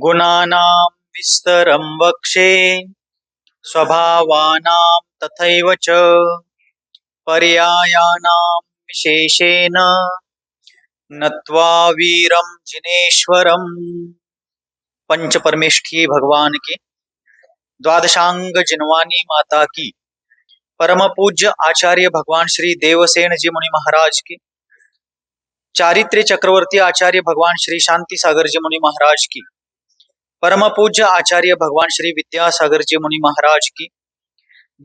गुणानां विस्तरं वक्षे स्वभावानां तथैव च पर्यायानां विशेषेण नत्वा वीरं जिनेश्वरम्। पंच परमेष्ठी भगवान की द्वादशांग जिनवानी माता की परम पूज्य आचार्य भगवान श्री देवसेन जी मुनि महाराज की चारित्र्य चक्रवर्ती आचार्य भगवान श्री शांति सागर जी मुनि महाराज की परम पूज्य आचार्य भगवान श्री विद्यासागर जी मुनि महाराज की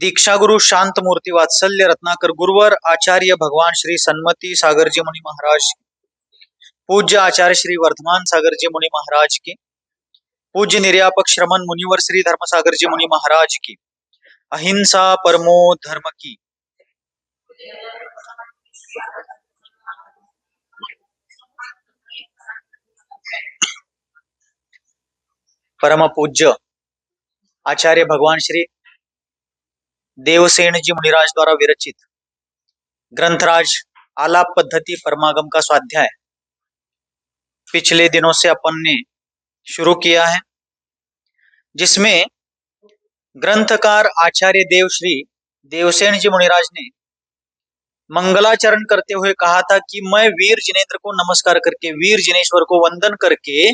दीक्षा गुरु शांत मूर्ति वात्सल्य रत्नाकर गुरुवर आचार्य भगवान श्री सन्मति सागर जी मुनि महाराज की पूज्य आचार्य श्री वर्धमान सागर जी मुनि महाराज की पूज्य निर्यापक श्रमण मुनिवर श्री धर्म सागर जी मुनि महाराज की अहिंसा परमो धर्म की परम पूज्य आचार्य भगवान श्री देवसेन जी मुनिराज द्वारा विरचित ग्रंथराज आलाप पद्धति परमागम का स्वाध्याय पिछले दिनों से अपन ने शुरू किया है, जिसमें ग्रंथकार आचार्य देव श्री देवसेन जी मुनिराज ने मंगलाचरण करते हुए कहा था कि मैं वीर जिनेन्द्र को नमस्कार करके, वीर जिनेश्वर को वंदन करके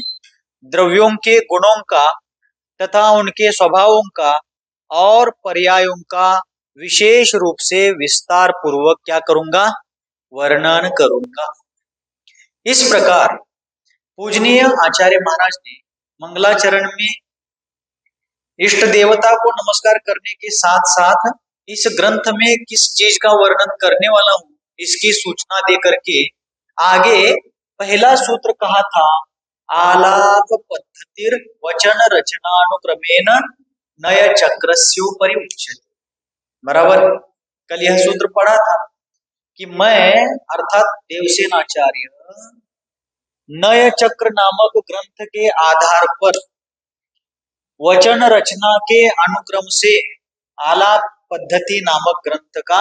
द्रव्यों के गुणों का तथा उनके स्वभावों का और पर्यायों का विशेष रूप से विस्तार पूर्वक क्या करूंगा, वर्णन करूंगा। इस प्रकार पूजनीय आचार्य महाराज ने मंगलाचरण में इष्ट देवता को नमस्कार करने के साथ साथ इस ग्रंथ में किस चीज का वर्णन करने वाला हूं इसकी सूचना दे करके आगे पहला सूत्र कहा था, आलाप पद्धतिर वचन रचनानुक्रमेण नय चक्रस्योपरि उच्यते। बराबर, कल यह सूत्र पढ़ा था कि मैं अर्थात देवसेन आचार्य नय चक्र नामक ग्रंथ के आधार पर वचन रचना के अनुक्रम से आलाप पद्धति नामक ग्रंथ का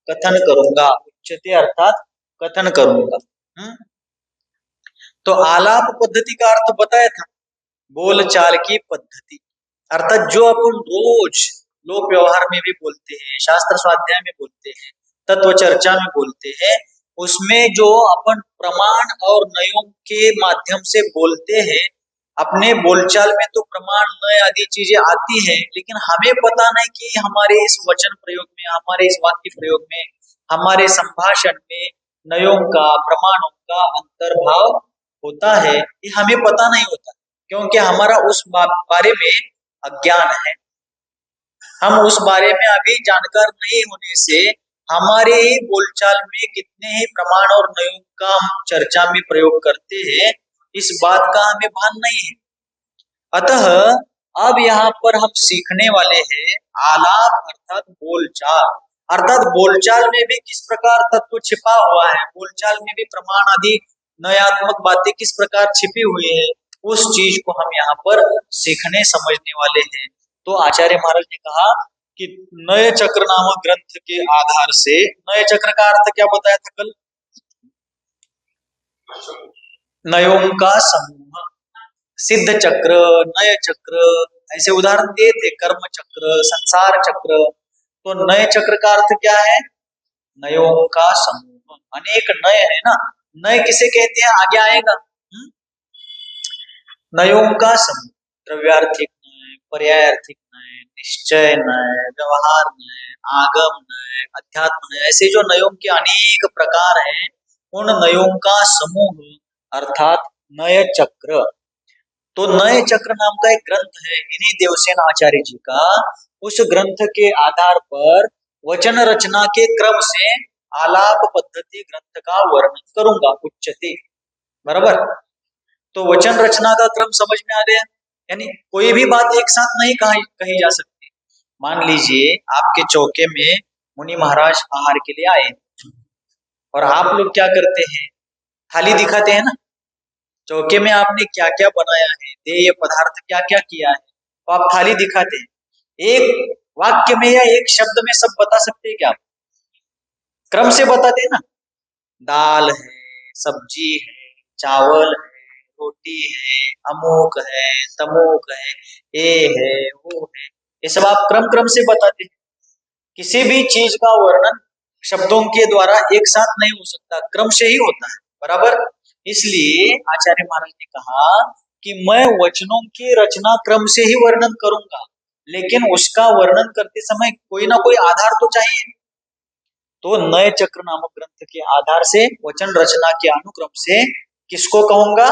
कथन करूंगा। उच्यते अर्थात कथन करूंगा। तो आलाप पद्धति का अर्थ बताया था, बोलचाल की पद्धति, अर्थात जो अपन रोज लोक व्यवहार में भी बोलते हैं, शास्त्र स्वाध्याय में बोलते हैं, तत्व चर्चा में बोलते हैं, उसमें जो अपन प्रमाण और नयों के माध्यम से बोलते हैं, अपने बोलचाल में तो प्रमाण नय आदि चीजें आती हैं, लेकिन हमें पता नहीं कि हमारे इस वचन प्रयोग में, हमारे इस वाक्य प्रयोग में, हमारे संभाषण में नयों का प्रमाणों का अंतर्भाव होता है, ये हमें पता नहीं होता क्योंकि हमारा उस बारे में अज्ञान है। हम उस बारे में अभी जानकार नहीं होने से हमारे ही बोलचाल में कितने ही प्रमाण और नयों का हम चर्चा में प्रयोग करते हैं, इस बात का हमें भान नहीं है। अतः अब यहाँ पर हम सीखने वाले हैं आलाप अर्थात बोलचाल, अर्थात बोलचाल में भी किस प्रकार तत्व छिपा हुआ है, बोलचाल में भी प्रमाण आदि नयात्मक बातें किस प्रकार छिपी हुई है, उस चीज को हम यहाँ पर सीखने समझने वाले हैं। तो आचार्य महाराज ने कहा कि नय चक्र नामक ग्रंथ के आधार से, नय चक्र का अर्थ क्या बताया था कल, नयों का समूह, सिद्ध चक्र, नय चक्र, ऐसे उदाहरण दिए थे, कर्म चक्र, संसार चक्र। तो नय चक्र का अर्थ क्या है, नयों का समूह, अनेक नय है ना, नय किसे कहते हैं आगे आएगा। नयों का समूह, द्रव्यार्थिक नय, पर्यायार्थिक नय, निश्चय नय, व्यवहार नय, आगम नय, अध्यात्म नय, ऐसे जो नयों के अनेक प्रकार हैं, उन नयों का समूह अर्थात नय चक्र। तो नय चक्र नाम का एक ग्रंथ है इन्हीं देवसेन आचार्य जी का, उस ग्रंथ के आधार पर वचन रचना के क्रम से आलाप पद्धति ग्रंथ का वर्णन करूंगा। उच्चते, बराबर। तो वचन रचना का क्रम समझ में आ गया, यानी कोई भी बात एक साथ नहीं कही जा सकती। मान लीजिए आपके चौके में मुनि महाराज आहार के लिए आए और आप लोग क्या करते हैं, थाली दिखाते हैं ना, चौके में आपने क्या क्या बनाया है, देय पदार्थ क्या क्या किया है, तो आप थाली दिखाते हैं। एक वाक्य में या एक शब्द में सब बता सकते हैं क्या? क्रम से बताते हैं ना, दाल है, सब्जी है, चावल है, रोटी है, अमुक है, तमुक है, ये है, वो है, ये सब आप क्रम क्रम से बताते हैं। किसी भी चीज का वर्णन शब्दों के द्वारा एक साथ नहीं हो सकता, क्रम से ही होता है, बराबर। इसलिए आचार्य महाराज ने कहा कि मैं वचनों की रचना क्रम से ही वर्णन करूंगा, लेकिन उसका वर्णन करते समय कोई ना कोई आधार तो चाहिए। तो नए चक्र नामक ग्रंथ के आधार से वचन रचना के अनुक्रम से किसको कहूंगा?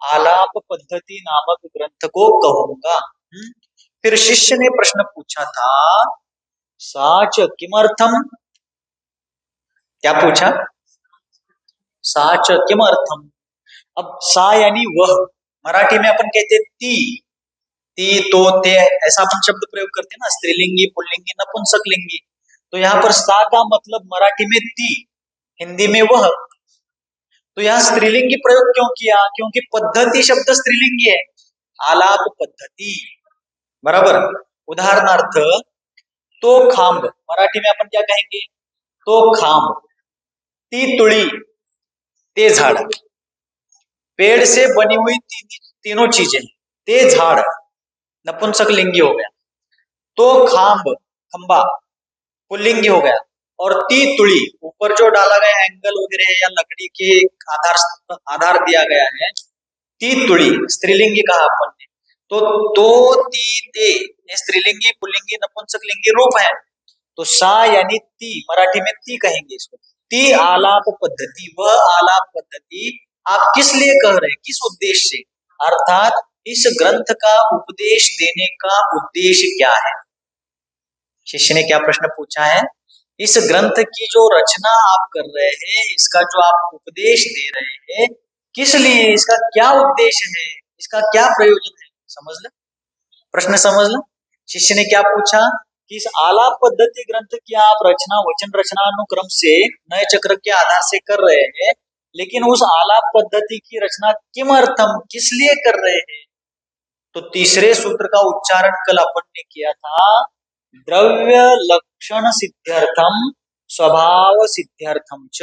आलाप पद्धति नामक ग्रंथ को कहूंगा। फिर शिष्य ने प्रश्न पूछा था, साच किमर्थम? क्या पूछा? साच किमर्थम। अब सा यानी वह, मराठी में अपन कहते ती, ती तो ते, ऐसा अपन शब्द प्रयोग करते हैं ना, स्त्रीलिंगी, पुल्लिंगी, नपुंसकलिंगी। तो यहाँ पर सा का मतलब मराठी में ती, हिंदी में वह। तो यहाँ स्त्रीलिंगी प्रयोग क्यों किया? क्योंकि पद्धति शब्द स्त्रीलिंगी है, आलाप पद्धति, बराबर। उदाहरणार्थ, तो खांब, मराठी में अपन क्या कहेंगे? तो खांब, ती तुळी, ते झाड़, पेड़ से बनी हुई तीनों चीजें, ते झाड़ नपुंसक लिंगी हो गया, तो खांब खंबा पुल्लिंगी हो गया, और ती तुड़ी ऊपर जो डाला गया एंगल वगैरह या लकड़ी के आधार आधार दिया गया है, ती तुड़ी स्त्रीलिंगी कहा अपन ने। तो ती ते ये स्त्रीलिंगी पुल्लिंगी नपुंसक लिंगी रूप है। तो सा यानी ती, मराठी में ती कहेंगे इसको, ती आलाप पद्धति, वह आलाप पद्धति आप किस लिए कह रहे हैं, किस उद्देश्य से? अर्थात इस ग्रंथ का उपदेश देने का उद्देश्य क्या है? शिष्य ने क्या प्रश्न पूछा है? इस ग्रंथ की जो रचना आप कर रहे हैं, इसका जो आप उपदेश दे रहे हैं, किस लिए, इसका क्या उद्देश्य है, इसका क्या प्रयोजन है? समझ ले, प्रश्न समझ लो। शिष्य ने क्या पूछा कि इस आलाप पद्धति ग्रंथ की आप रचना वचन रचना अनुक्रम से नए चक्र के आधार से कर रहे हैं, लेकिन उस आलाप पद्धति की रचना किमर्थम, किस लिए कर रहे हैं? तो तीसरे सूत्र का उच्चारण कल अपन ने किया था, द्रव्य लक्षण सिद्ध्यर्थम स्वभाव सिद्ध्यर्थम च।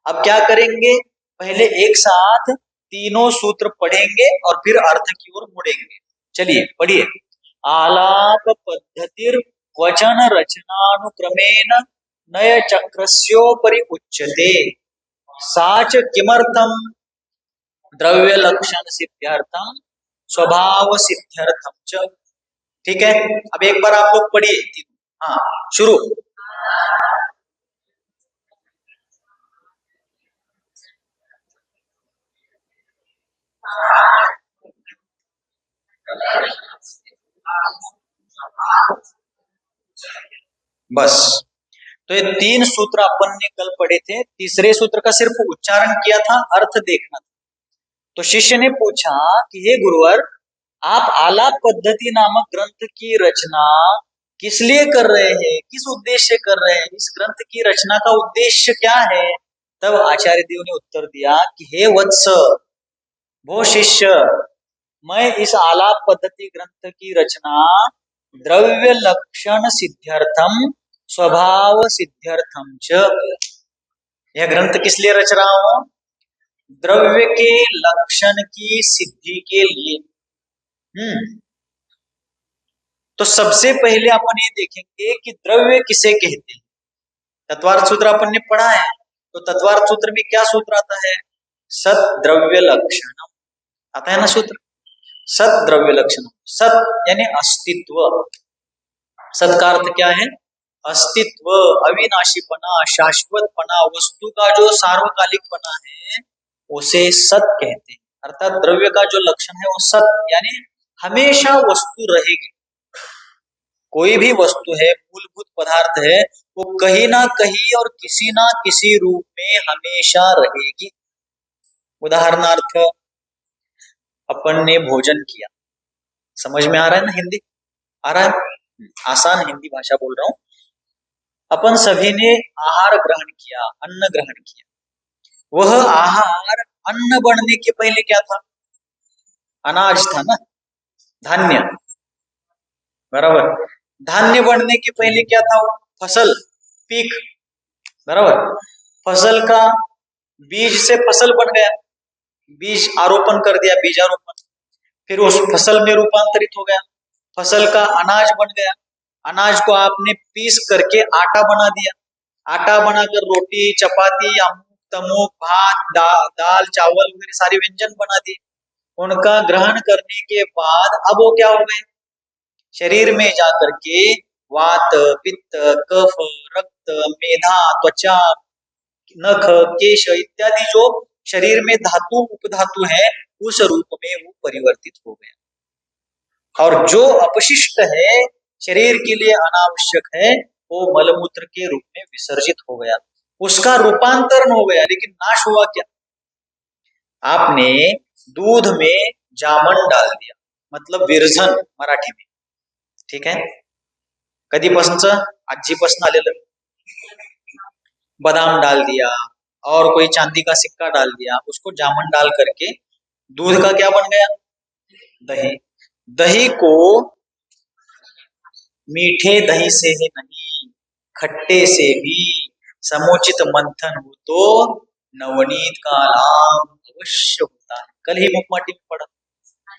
अब क्या करेंगे? पहले एक साथ तीनों सूत्र पढ़ेंगे और फिर अर्थ की ओर मुड़ेंगे। चलिए पढ़िए। आलाप पद्धतिर वचन रचनानुक्रमेण नय चक्रस्योपरि उच्यते, साच किमर्थम? द्रव्य लक्षण सिद्ध्यर्थम स्वभाव सिद्ध्यर्थम च। ठीक है, अब एक बार आप लोग पढ़िए। हाँ, शुरू। बस, तो ये तीन सूत्र अपन ने कल पढ़े थे, तीसरे सूत्र का सिर्फ उच्चारण किया था, अर्थ देखना था। तो शिष्य ने पूछा कि हे गुरुवर, आप आलाप पद्धति नामक ग्रंथ की रचना किस लिए कर रहे हैं, किस उद्देश्य से कर रहे हैं, इस ग्रंथ की रचना का उद्देश्य क्या है? तब आचार्य देव ने उत्तर दिया कि हे वत्स, वो शिष्य, मैं इस आलाप पद्धति ग्रंथ की रचना द्रव्य लक्षण सिद्ध्यर्थम स्वभाव सिद्ध्यर्थम च, यह ग्रंथ किस लिए रच रहा हूं? द्रव्य के लक्षण की सिद्धि के लिए। तो सबसे पहले अपन ये देखेंगे कि द्रव्य किसे कहते हैं। तत्वार्थ सूत्र अपन ने पढ़ा है, तो तत्वार्थ सूत्र में क्या सूत्र आता है? सत द्रव्य लक्षण आता है ना सूत्र, सत द्रव्य लक्षण। सत यानी अस्तित्व, सत का अर्थ क्या है? अस्तित्व, अविनाशीपना, शाश्वतपना, वस्तु का जो सार्वकालिकपना है उसे सत कहते हैं। अर्थात द्रव्य का जो लक्षण है वो सत, यानी हमेशा वस्तु रहेगी। कोई भी वस्तु है, मूलभूत पदार्थ है, वो कहीं ना कहीं और किसी ना किसी रूप में हमेशा रहेगी। उदाहरणार्थ, अपन ने भोजन किया, समझ में आ रहा है ना? हिंदी आ रहा है? आसान हिंदी भाषा बोल रहा हूं। अपन सभी ने आहार ग्रहण किया, अन्न ग्रहण किया। वह आहार अन्न बनने के पहले क्या था? अनाज था ना, धान्य, बराबर। धान्य बनने के पहले क्या था? फसल, पीक, बराबर। फसल का बीज से फसल बन गया, बीज आरोपण कर दिया, बीजारोपण, फिर उस फसल में रूपांतरित हो गया, फसल का अनाज बन गया, अनाज को आपने पीस करके आटा बना दिया, आटा बनाकर रोटी, चपाती, अमुक तमुक, भात, दाल चावल वगैरह सारे व्यंजन बना दिए। उनका ग्रहण करने के बाद अब वो क्या हो गए, शरीर में जाकर के वात, पित्त, कफ, रक्त, मेधा, त्वचा, नख, केश इत्यादि जो शरीर में धातु उपधातु है उस रूप में वो परिवर्तित हो गया, और जो अपशिष्ट है शरीर के लिए अनावश्यक है वो मलमूत्र के रूप में विसर्जित हो गया, उसका रूपांतरण हो गया। लेकिन नाश हुआ क्या, आपने दूध में जामन डाल दिया, मतलब विरजन मराठी में, ठीक है, कधीपासूनच आजीपासून आलेलं, बादाम डाल दिया और कोई चांदी का सिक्का डाल दिया, उसको जामन डाल करके दूध का क्या बन गया, दही। दही को मीठे दही से ही नहीं, खट्टे से भी समुचित मंथन हो तो नवनीत का लाभ अवश्य होता है। कल ही मुखमाटी में पढ़ा,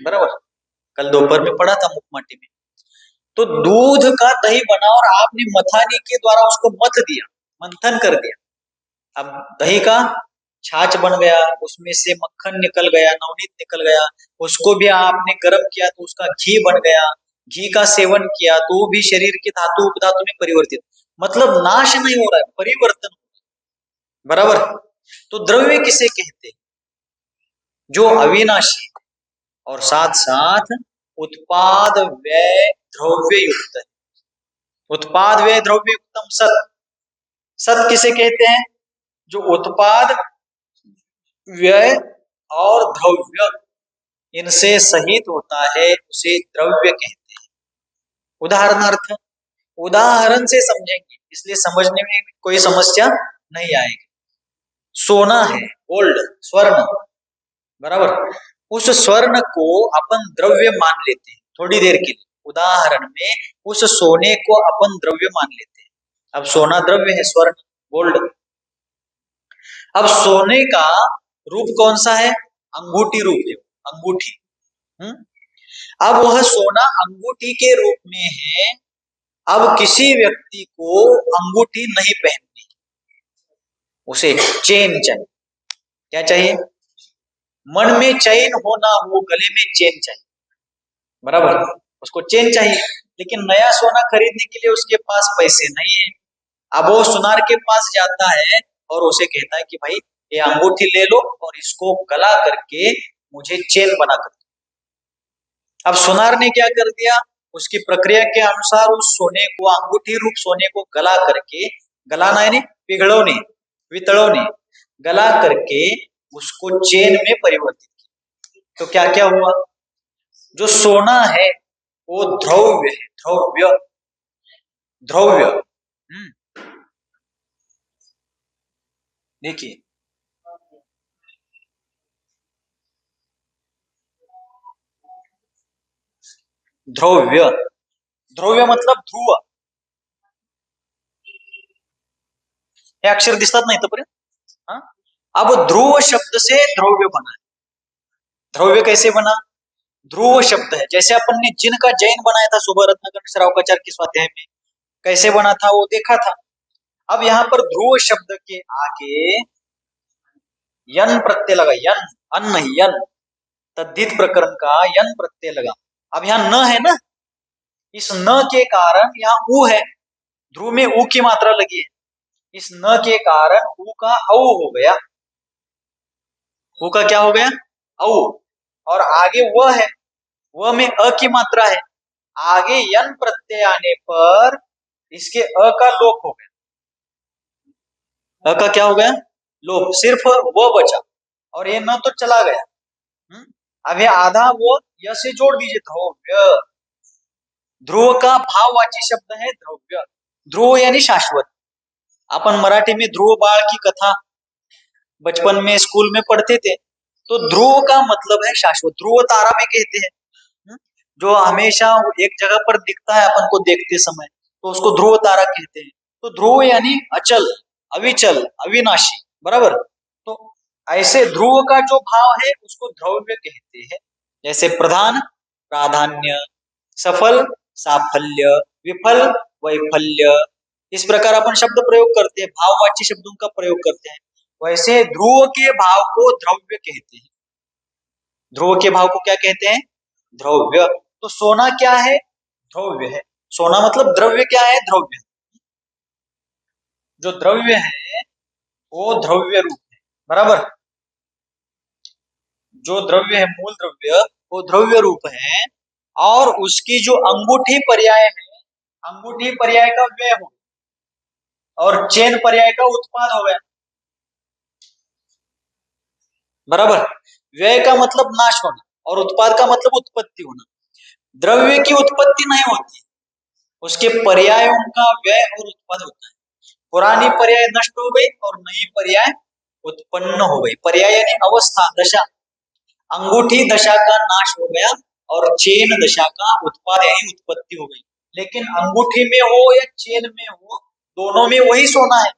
बराबर, कल दोपहर में पढ़ा था मुखमाटी में। तो दूध का दही बना और आपने मथानी के द्वारा उसको मथ दिया, मंथन कर दिया, अब दही का छाछ बन गया, उसमें से मक्खन निकल गया, नवनीत निकल गया, उसको भी आपने गर्म किया तो उसका घी बन गया, घी का सेवन किया तो भी शरीर के धातु उपधातु में परिवर्तित, मतलब नाश नहीं हो रहा है, परिवर्तन, बराबर। तो द्रव्य किसे कहते हैं, जो अविनाशी और साथ साथ उत्पाद व्यय द्रव्य युक्त है। उत्पाद व्यय द्रव्य युक्तम सत, सत किसे कहते हैं, जो उत्पाद व्यय और द्रव्य इनसे सहित होता है उसे द्रव्य कहते हैं। उदाहरणार्थ, उदाहरण से समझेंगे इसलिए समझने में कोई समस्या नहीं आएगी। सोना है, गोल्ड, स्वर्ण, बराबर, उस स्वर्ण को अपन द्रव्य मान लेते हैं थोड़ी देर के लिए, उदाहरण में उस सोने को अपन द्रव्य मान लेते हैं। अब सोना द्रव्य है, स्वर्ण, गोल्ड। अब सोने का रूप कौन सा है, अंगूठी रूप है, अंगूठी। अब वह सोना अंगूठी के रूप में है, अब किसी व्यक्ति को अंगूठी नहीं पहननी, उसे चेन चाहिए। क्या चाहिए, मन में चैन हो ना हो, गले में चेन चाहिए, बराबर, उसको चेन चाहिए। लेकिन नया सोना खरीदने के लिए उसके पास पैसे नहीं है, अब वो सुनार के पास जाता है और उसे कहता है कि भाई ये अंगूठी ले लो और इसको गला करके मुझे चेन बना कर दो। अब सुनार ने क्या कर दिया, उसकी प्रक्रिया के अनुसार उस सोने को, अंगूठी रूप सोने को गला करके, गलाना यानी पिघलौने, वितळवणे, गला करके उसको चेन में परिवर्तित किया। तो क्या क्या हुआ, जो सोना है वो द्रव्य है, द्रव्य, द्रव्य। देखिए, द्रव्य, द्रव्य मतलब ध्रुव, हे अक्षर दिसतात नाही तोपर्यंत। अब ध्रुव शब्द से द्रव्य बना है। द्रव्य कैसे बना, ध्रुव शब्द है, जैसे अपन ने जिन का जैन बनाया था सुबह रत्नाकर श्रावकाचार्य के स्वाध्याय में, कैसे बना था वो देखा था। अब यहाँ पर ध्रुव शब्द के आगे यन प्रत्यय लगा, यन, अन्न नहीं, यन, तद्धित प्रकरण का यन प्रत्यय लगा। अब यहाँ न है ना, इस न के कारण यहाँ उ है, ध्रुव में उ की मात्रा लगी है, इस न के कारण उ का औ हो गया, उ का क्या हो गया, औ, और आगे वह है, वह में अ की मात्रा है, आगे यन प्रत्यय आने पर इसके अ का लोप हो गया, अ का क्या हो गया, लोप, सिर्फ वह बचा और ये न तो चला गया। अब ये आधा वो य से जोड़ दीजिए, द्रव्य, ध्रुव का भाववाची शब्द है द्रव्य, ध्रुव यानी शाश्वत। अपन मराठी में ध्रुव बाळ की कथा बचपन में स्कूल में पढ़ते थे, तो ध्रुव का मतलब है शाश्वत, ध्रुव तारा में कहते हैं, जो हमेशा एक जगह पर दिखता है अपन को देखते समय, तो उसको ध्रुव तारा कहते हैं। तो ध्रुव यानी अचल, अविचल, अविनाशी, बराबर। तो ऐसे ध्रुव का जो भाव है उसको द्रव्य कहते हैं। जैसे प्रधान, प्राधान्य, सफल, साफल्य, विफल, वैफल्य, इस प्रकार अपन शब्द प्रयोग करते हैं, भाववाची शब्दों का प्रयोग करते हैं। वैसे ध्रुव के भाव को द्रव्य कहते हैं। ध्रुव के भाव को क्या कहते हैं? द्रव्य। तो सोना क्या है? द्रव्य है। सोना मतलब द्रव्य क्या है? द्रव्य। जो द्रव्य है वो द्रव्य रूप है, बराबर। जो द्रव्य है, मूल द्रव्य, वो द्रव्य रूप है। और उसकी जो अंगूठी पर्याय है, अंगूठी पर्याय का व्यय हो, और चेन पर्याय का उत्पाद हो गया, बराबर। व्यय का मतलब नाश होना, और उत्पाद का मतलब उत्पत्ति होना। द्रव्य की उत्पत्ति नहीं होती, उसके पर्यायों का व्यय और उत्पाद होता है। पुरानी पर्याय नष्ट हो गई और नई पर्याय उत्पन्न हो गई। पर्याय यानी अवस्था, दशा। अंगूठी दशा का नाश हो गया और चेन दशा का उत्पाद यानी उत्पत्ति हो गई। लेकिन अंगूठी में हो या चेन में हो, दोनों में वही सोना है।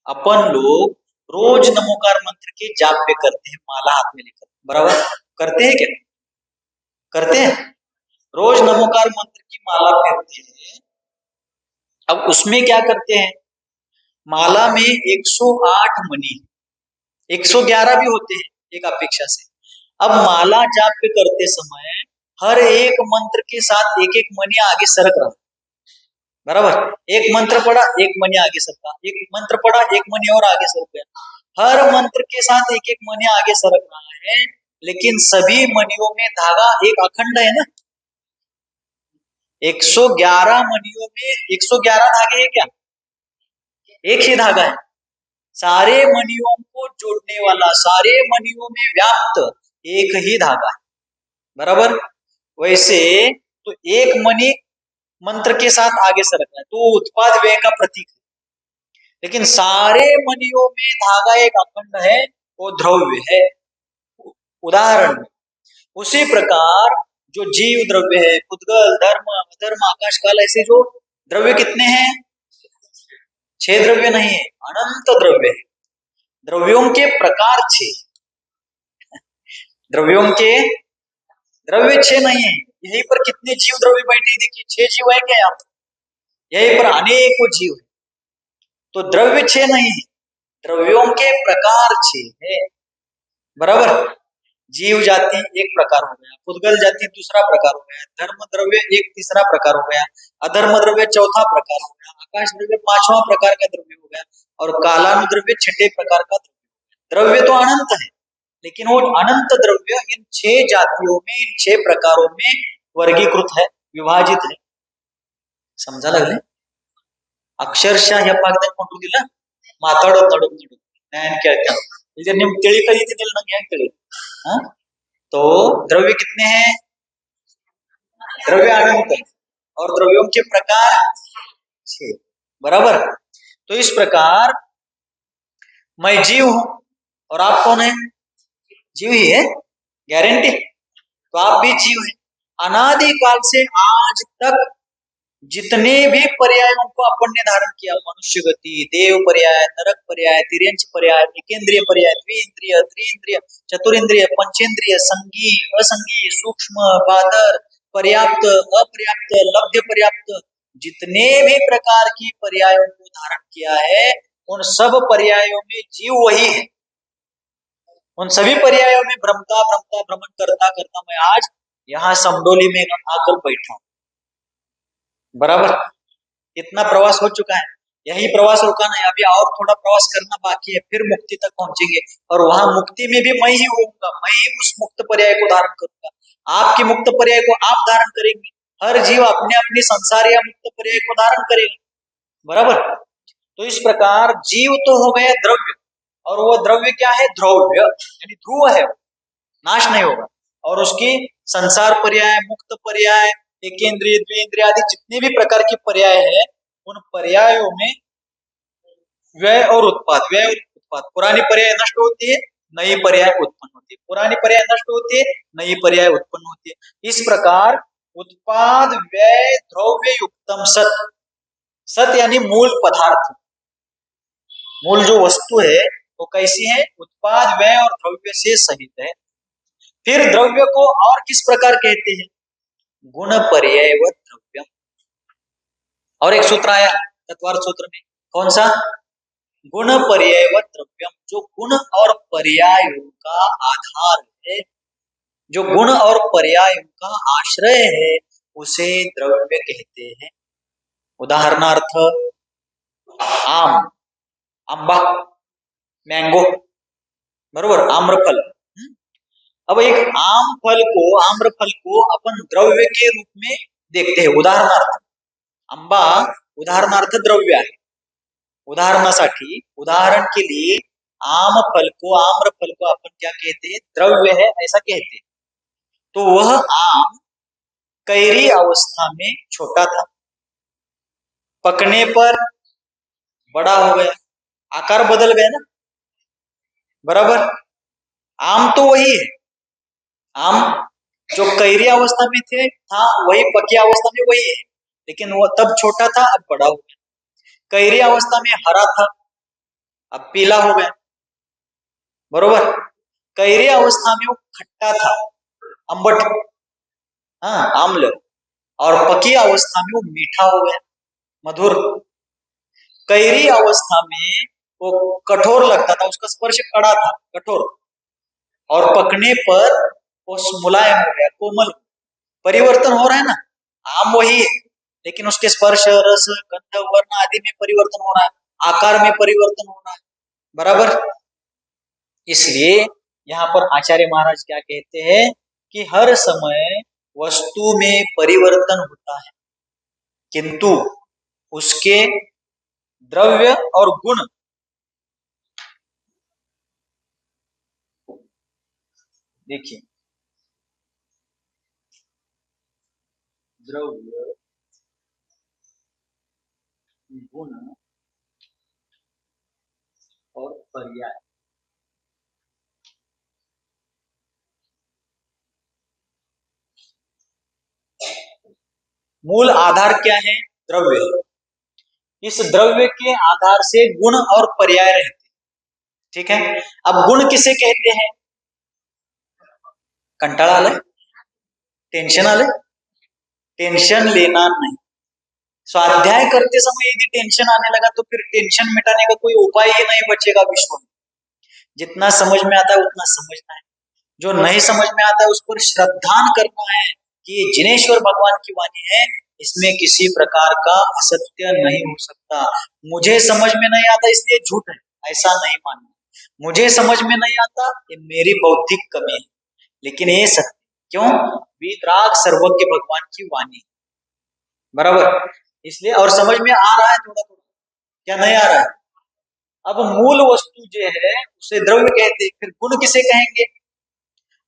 अपन लोग रोज नमोकार मंत्र के जाप पे करते हैं, माला हाथ में लेकर, बराबर। करते हैं क्या? करते हैं। रोज नमोकार मंत्र की माला फेरते हैं। अब उसमें क्या करते हैं? माला में 108 मणि, 111 भी होते हैं एक अपेक्षा से। अब माला जाप पे करते समय हर एक मंत्र के साथ एक एक मणि आगे सरक रहा, बराबर। एक मंत्र पढ़ा, एक मणि आगे सरका, एक मंत्र पढ़ा, एक मणि और आगे सरक गया। हर मंत्र के साथ एक एक मणि आगे सरक रहा है, लेकिन सभी मणियों में धागा एक अखंड है ना। 111 मणियों में 111 धागे हैं क्या? एक ही धागा है। सारे मणियों को जोड़ने वाला, सारे मणियों में व्याप्त एक ही धागा है, बराबर। वैसे तो एक मणि मंत्र के साथ आगे सरकना है तो उत्पाद व्यय का प्रतीक है। लेकिन सारे मणियों में धागा एक अखंड है, वो द्रव्य है। उदाहरण, उसी प्रकार जो जीव द्रव्य है, पुद्गल, धर्म, अधर्म, आकाश काल, ऐसे जो द्रव्य कितने हैं? 6 द्रव्य नहीं है, अनंत द्रव्य है। द्रव्यों के प्रकार 6, द्रव्यों के द्रव्य 6 नहीं है। यहीं पर कितने जीव द्रव्य बैठे, देखिए 6 जीव है क्या यहाँ? यहीं पर अनेकों जीव है। तो द्रव्य 6 नहीं है, द्रव्यों के प्रकार 6 है, बराबर। जीव जाति एक प्रकार हो गया, पुद्गल जाति दूसरा प्रकार हो गया, धर्म द्रव्य एक तीसरा प्रकार हो गया, अधर्म द्रव्य चौथा प्रकार हो गया, आकाश द्रव्य पांचवा प्रकार का द्रव्य हो गया, और कालानुद्रव्य छठे प्रकार का द्रव्य। द्रव्य तो अनंत है, लेकिन वो अनंत द्रव्य इन 6 जातियों में, इन 6 प्रकारों में वर्गीकृत है, विभाजित है। समझा लागले? अक्षरशः ह्या पागदान कोणतं दिलं, माताडो तडो तडो ज्ञान केळतं म्हणजे निम केळी कळी दिलं ना, ज्ञान केळी। हाँ? तो द्रव्य कितने हैं? द्रव्य अनंत है, और द्रव्यों के प्रकार 6, बराबर। तो इस प्रकार मैं जीव हूं और आप कौन है? जीव ही है, गारंटी। तो आप भी जीव है। अनादि काल से आज तक जितने भी पर्यायों को अपन ने धारण किया, मनुष्य गति, देव पर्याय, नरक पर्याय, तिर्यंच पर्याय, एकेंद्रिय पर्याय, द्विइंद्रिय, त्रिइंद्रिय, चतुरिंद्रिय, पंचेंद्रिय, संगी, असंगी, सूक्ष्म, बादर, पर्याप्त, अपर्याप्त, लब्ध पर्याप्त, जितने भी प्रकार की पर्यायों को धारण किया है, उन सब पर्यायों में जीव वही है। उन सभी पर्यायों में भ्रमता भ्रमता भ्रमण करता करता मैं आज यहाँ समडोली में आकर बैठा हूं, बराबर। इतना प्रवास हो चुका है, यही प्रवास रुका नहीं, अभी और थोड़ा प्रवास करना बाकी है, फिर मुक्ति तक पहुंचेंगे। और वहां मुक्ति में भी मैं ही होऊंगा, मैं ही उस मुक्त पर्याय को धारण करूंगा। आपकी मुक्त पर्याय को आप धारण करेंगे, हर जीव अपने अपने संसार या मुक्त पर्याय को धारण करेगा, बराबर। तो इस प्रकार जीव तो हो गया द्रव्य, और वो द्रव्य क्या है? द्रव्य यानी ध्रुव है, नाश नहीं होगा। और उसकी संसार पर्याय, मुक्त पर्याय, एकेंद्रिय, द्विइंद्रिय आदि जितने भी प्रकार के पर्याय है, उन पर्यायों में व्यय और उत्पाद, व्यय और उत्पाद, पुरानी पर्याय नष्ट होती है, नई पर्याय उत्पन्न होती है, पुरानी पर्याय नष्ट होती है, नई पर्याय उत्पन्न होती है। इस प्रकार उत्पाद व्यय द्रव्य युक्तम सत, सत यानी मूल पदार्थ, मूल जो वस्तु है वो कैसी है? उत्पाद, व्यय और द्रव्य से सहित है। फिर द्रव्य को और किस प्रकार कहते हैं? गुण पर्यायवत द्रव्यम। और एक सूत्र आया तत्वार्थ सूत्र में, कौन सा? गुण पर्यायवत द्रव्यम। जो गुण और पर्यायों का आधार है, जो गुण और पर्यायों का आश्रय है, उसे द्रव्य कहते हैं। उदाहरणार्थ आम, आंबा, मैंगो, बरोबर, आम्रफल। अब एक आम्रफल को अपन द्रव्य के रूप में देखते हैं। उदाहरणार्थ आंबा उदाहरणार्थ द्रव्य आहे। उदाहरणासाठी, उदाहरण के लिए आम्रफल को अपन क्या कहते हैं? द्रव्य है, ऐसा कहते हैं। तो वह आम कैरी अवस्था में छोटा था, पकने पर बड़ा हो गया, आकार बदल गया ना, बराबर। आम तो वही है, आम जो कैरी अवस्था में था वही पकी अवस्था में वही है, लेकिन वो तब छोटा था, अब बड़ा हो गया। कैरी अवस्था में हरा था, अब पीला हो गया, बरोबर। कैरी अवस्था में वो खट्टा था, अम्बट, हाँ, आम्ल। और पकी अवस्था में वो मीठा हो गया, मधुर। कैरी अवस्था में वो कठोर लगता था, उसका स्पर्श कड़ा था, कठोर। और पकने पर वो मुलायम हो गया, कोमल। परिवर्तन हो रहा है ना। आम वही है, लेकिन उसके स्पर्श, रस, गंध, वर्ण आदि में परिवर्तन हो रहा है, आकार में परिवर्तन हो रहा है, बराबर। इसलिए यहाँ पर आचार्य महाराज क्या कहते हैं कि हर समय वस्तु में परिवर्तन होता है, किंतु उसके द्रव्य और गुण, देखिए, द्रव्य, गुण और पर्याय, मूल आधार क्या है? द्रव्य। इस द्रव्य के आधार से गुण और पर्याय रहते, ठीक है। अब गुण किसे कहते हैं? कंटाळा आले, टेंशन आले, टेंशन लेना नहीं। स्वाध्याय करते समय यदि टेंशन आने लगा तो फिर टेंशन मिटाने का कोई उपाय ही नहीं बचेगा विश्व में। जितना समझ में आता है उतना समझना है, जो नहीं समझ में आता है उस पर श्रद्धान करना है कि ये जिनेश्वर भगवान की वाणी है, इसमें किसी प्रकार का असत्य नहीं हो सकता। मुझे समझ में नहीं आता इसलिए झूठ है, ऐसा नहीं मानना। मुझे समझ में नहीं आता ये मेरी बौद्धिक कमी है, लेकिन ये सत्य। क्यों? वीतराग सर्वज्ञ भगवान की वाणी, बराबर। इसलिए, और समझ में आ रहा है थोड़ा थोड़ा, क्या नहीं आ रहा है? अब मूल वस्तु जो है उसे द्रव्य कहते हैं। फिर गुण किसे कहेंगे?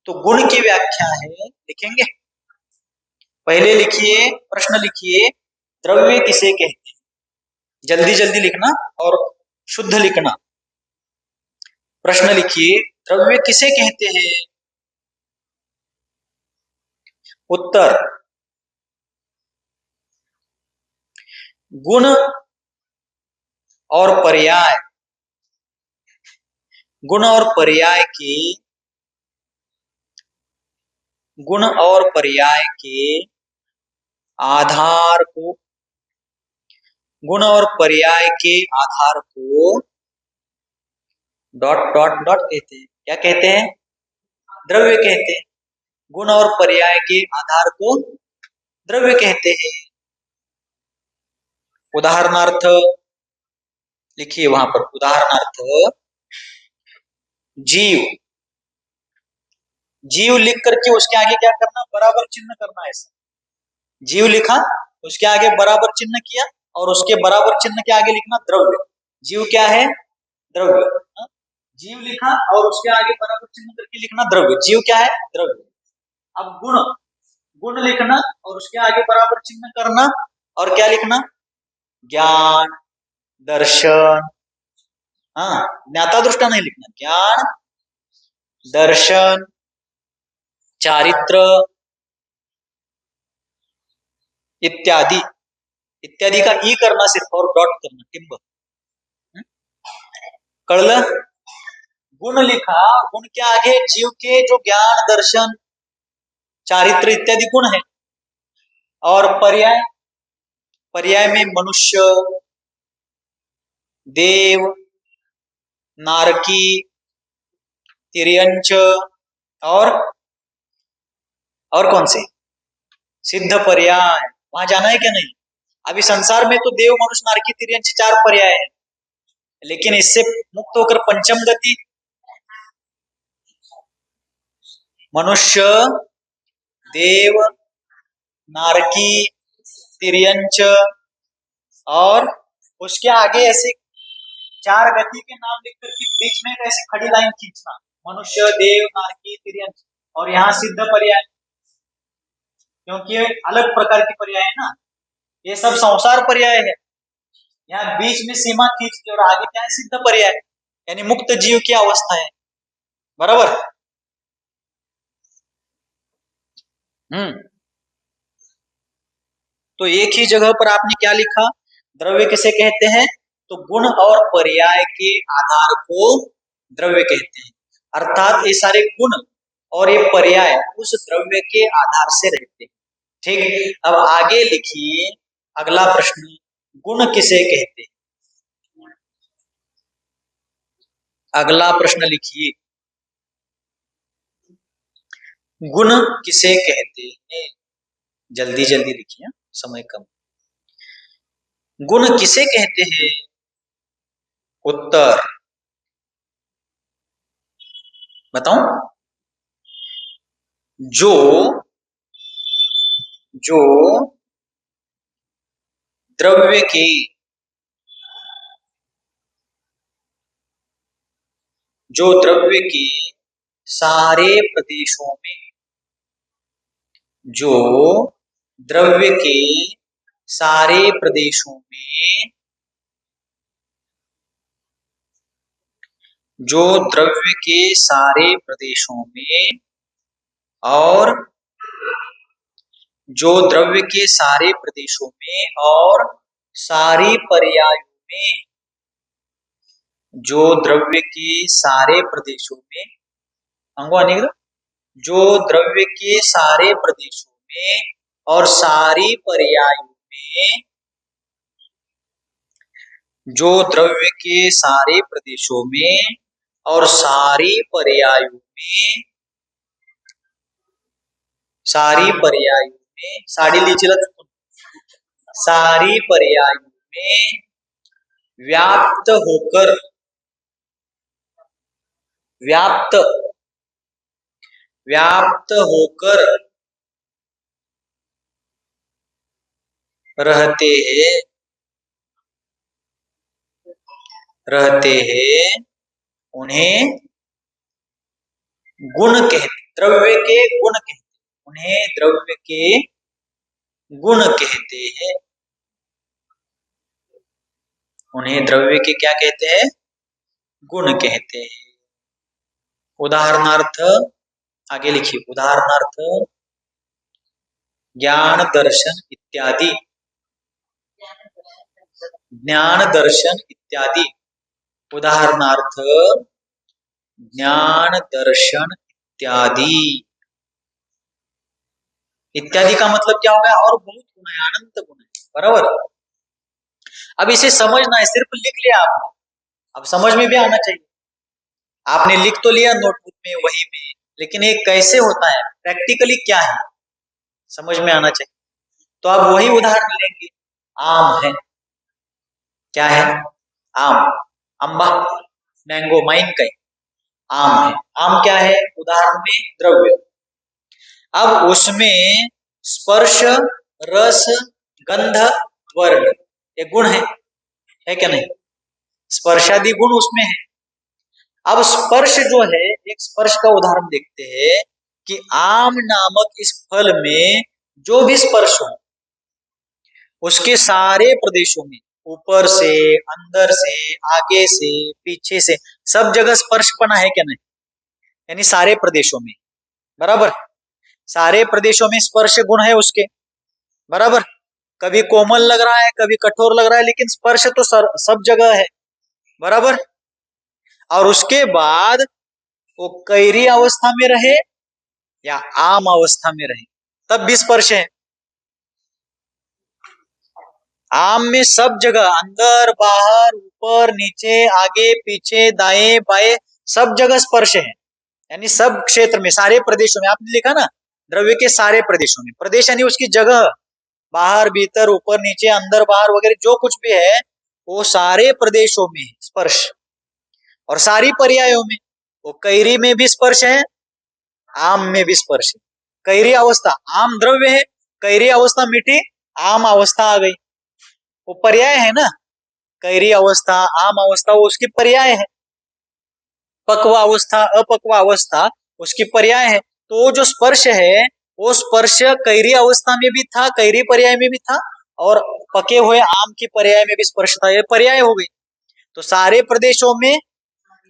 तो गुण की व्याख्या है, लिखेंगे, पहले लिखिए, प्रश्न लिखिए, द्रव्य किसे कहते हैं? जल्दी जल्दी लिखना और शुद्ध लिखना। प्रश्न लिखिए, द्रव्य किसे कहते हैं? उत्तर, गुण और पर्याय, गुण और पर्याय के, गुण और पर्याय के आधार को, गुण और पर्याय के आधार को डॉट डॉट डॉट कहते हैं। क्या कहते हैं? द्रव्य कहते हैं। गुण और पर्याय के आधार को द्रव्य कहते हैं। उदाहरणार्थ लिखिए वहां पर, उदाहरणार्थ जीव, जीव लिख करके उसके आगे क्या करना? बराबर चिन्ह करना है। ऐसा जीव लिखा, उसके आगे बराबर चिन्ह किया, और उसके बराबर चिन्ह के आगे लिखना द्रव्य। जीव क्या है? द्रव्य। जीव लिखा और उसके आगे बराबर चिन्ह करके लिखना द्रव्य। जीव क्या है? द्रव्य। अब गुण, गुण लिखना और उसके आगे बराबर चिन्ह करना, और क्या लिखना? ज्ञान, दर्शन, हाँ, ज्ञाता दृष्टा नहीं लिखना, ज्ञान, दर्शन, चारित्र इत्यादि। इत्यादि का ई करना सिर्फ, और डॉट करना, टिंब। कळलं? गुण लिखा, गुण के आगे जीव के जो ज्ञान दर्शन चारित्र इत्यादि गुण है, और पर्याय, पर्याय में मनुष्य, देव, नारकी, तिर्यंच, और कौन से, सिद्ध पर्याय। वहां जाना है क्या? नहीं। अभी संसार में तो देव, मनुष्य, नारकी, तिर्यंच चार पर्याय है, लेकिन इससे मुक्त होकर पंचम गति मनुष्य, देव, नारकी, तिर्यंच, और उसके आगे ऐसे चार गति के नाम लिखकर के बीच में ऐसे खड़ी लाइन खींचना, मनुष्य, देव, नारकी, तिर्यंच, और यहाँ सिद्ध पर्याय, क्योंकि ये अलग प्रकार की पर्याय है ना, ये सब संसार पर्याय है। यहाँ बीच में सीमा खींच के और आगे क्या है, सिद्ध पर्याय, यानी मुक्त जीव की अवस्था है। बराबर। तो एक ही जगह पर आपने क्या लिखा, द्रव्य किसे कहते हैं, तो गुण और पर्याय के आधार को द्रव्य कहते हैं। अर्थात ये सारे गुण और ये पर्याय उस द्रव्य के आधार से रहते हैं। ठीक, अब आगे लिखिए अगला प्रश्न, गुण किसे कहते हैं? अगला प्रश्न लिखिए, गुण किसे कहते हैं? जल्दी जल्दी लिखिए, समय कम। गुण किसे कहते हैं? उत्तर बताऊं? जो जो द्रव्य के सारे प्रदेशों में, जो द्रव्य के सारे प्रदेशों में, जो द्रव्य के सारे प्रदेशों में, और जो द्रव्य के सारे प्रदेशों में और सारी पर्यायों में, जो द्रव्य के सारे प्रदेशों में, जो द्रव्य के सारे प्रदेशों में और सारी पर्यायों में, जो द्रव्य के सारे प्रदेशों में और सारी पर्यायों में, सारी पर्यायों में, साड़ी लीजिए, सारी पर्यायों में व्याप्त होकर, व्याप्त होकर रहते हैं, उन्हें गुण कहते, द्रव्य के गुण कहते, उन्हें द्रव्य के गुण कहते हैं। उन्हें द्रव्य के क्या कहते हैं? गुण कहते हैं। उदाहरणार्थ आगे लिखिए, उदाहरणार्थ ज्ञान दर्शन इत्यादि, ज्ञान दर्शन इत्यादि, उदाहरणार्थ ज्ञान दर्शन इत्यादि। इत्यादि का मतलब क्या होगा? और बहुत गुण है, अनंत गुण है। बराबर। अब इसे समझना है, सिर्फ लिख लिया आपने, अब समझ में भी आना चाहिए। आपने लिख तो लिया नोटबुक में, वही में, लेकिन ये कैसे होता है, प्रैक्टिकली क्या है, समझ में आना चाहिए। तो आप वही उदाहरण लेंगे, आम है, क्या है? आम, अम्बा, मैंगो, माइन कई, आम है। आम क्या है? उदाहरण में द्रव्य। अब उसमें स्पर्श, रस, गंध, वर्ण, ये गुण है क्या नहीं? स्पर्शादि गुण उसमें है। अब स्पर्श जो है, एक स्पर्श का उदाहरण देखते हैं कि आम नामक इस फल में जो भी स्पर्श हो, उसके सारे प्रदेशों में, ऊपर से, अंदर से, आगे से, पीछे से, सब जगह स्पर्शपना है क्या नहीं? यानी सारे प्रदेशों में। बराबर। सारे प्रदेशों में स्पर्श गुण है उसके। बराबर। कभी कोमल लग रहा है, कभी कठोर लग रहा है, लेकिन स्पर्श तो सब जगह है। बराबर। और उसके बाद वो कैरी अवस्था में रहे या आम अवस्था में रहे, तब भी स्पर्श है। आम में सब जगह, अंदर बाहर, ऊपर नीचे, आगे पीछे, दाएं बाएं, सब जगह स्पर्श है। यानी सब क्षेत्र में, सारे प्रदेशों में, आपने लिखा ना द्रव्य के सारे प्रदेशों में, प्रदेश यानी उसकी जगह, बाहर भीतर ऊपर नीचे अंदर बाहर वगैरह जो कुछ भी है वो सारे प्रदेशों में स्पर्श। और सारी पर्यायों में, वो कैरी में भी स्पर्श है, आम में भी स्पर्श है। कैरी अवस्था आम द्रव्य है, कैरी अवस्था मिटी, आम अवस्था आ गई, वो पर्याय है ना। कैरी अवस्था आम अवस्था वो उसकी पर्याय है, पक्वा अवस्था अपक्वा अवस्था उसकी पर्याय है। तो वो जो स्पर्श है वो स्पर्श कैरी अवस्था में भी था, कैरी पर्याय में भी था, और पके हुए आम की पर्याय में भी स्पर्श था, ये पर्याय हो गई। तो सारे प्रदेशों में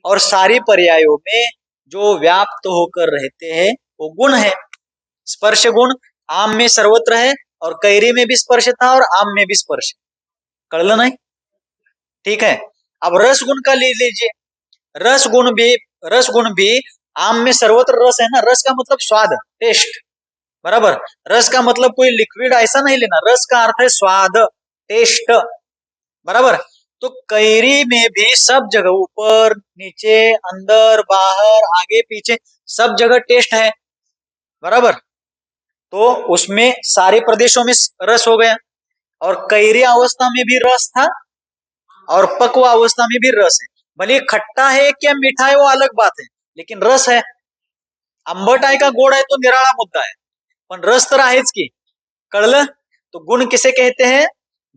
और सारी पर्यायों में जो व्याप्त होकर रहते हैं वो गुण है, स्पर्श गुण। आम में सर्वत्र है और कैरी में भी स्पर्श था और आम में भी स्पर्श। कळलं नहीं? ठीक है। अब रस गुण का ले लीजिए। रस गुण भी, रस गुण भी आम में सर्वत्र रस है ना। रस का मतलब स्वाद, टेस्ट, बराबर। रस का मतलब कोई लिक्विड ऐसा नहीं लेना, रस का अर्थ है स्वाद, टेस्ट, बराबर। तो कैरी में भी सब जगह, ऊपर नीचे अंदर बाहर आगे पीछे, सब जगह टेस्ट है, बराबर। तो उसमें सारे प्रदेशों में रस हो गया। और कैरी अवस्था में भी रस था और पक्वा अवस्था में भी रस है। भले खट्टा है क्या मीठा है वो अलग बात है, लेकिन रस है। आंबट आहे का गोड आहे तो निराळा मुद्दा है, पण रस तर आहेच की। कळलं? तो गुण किसे कहते हैं?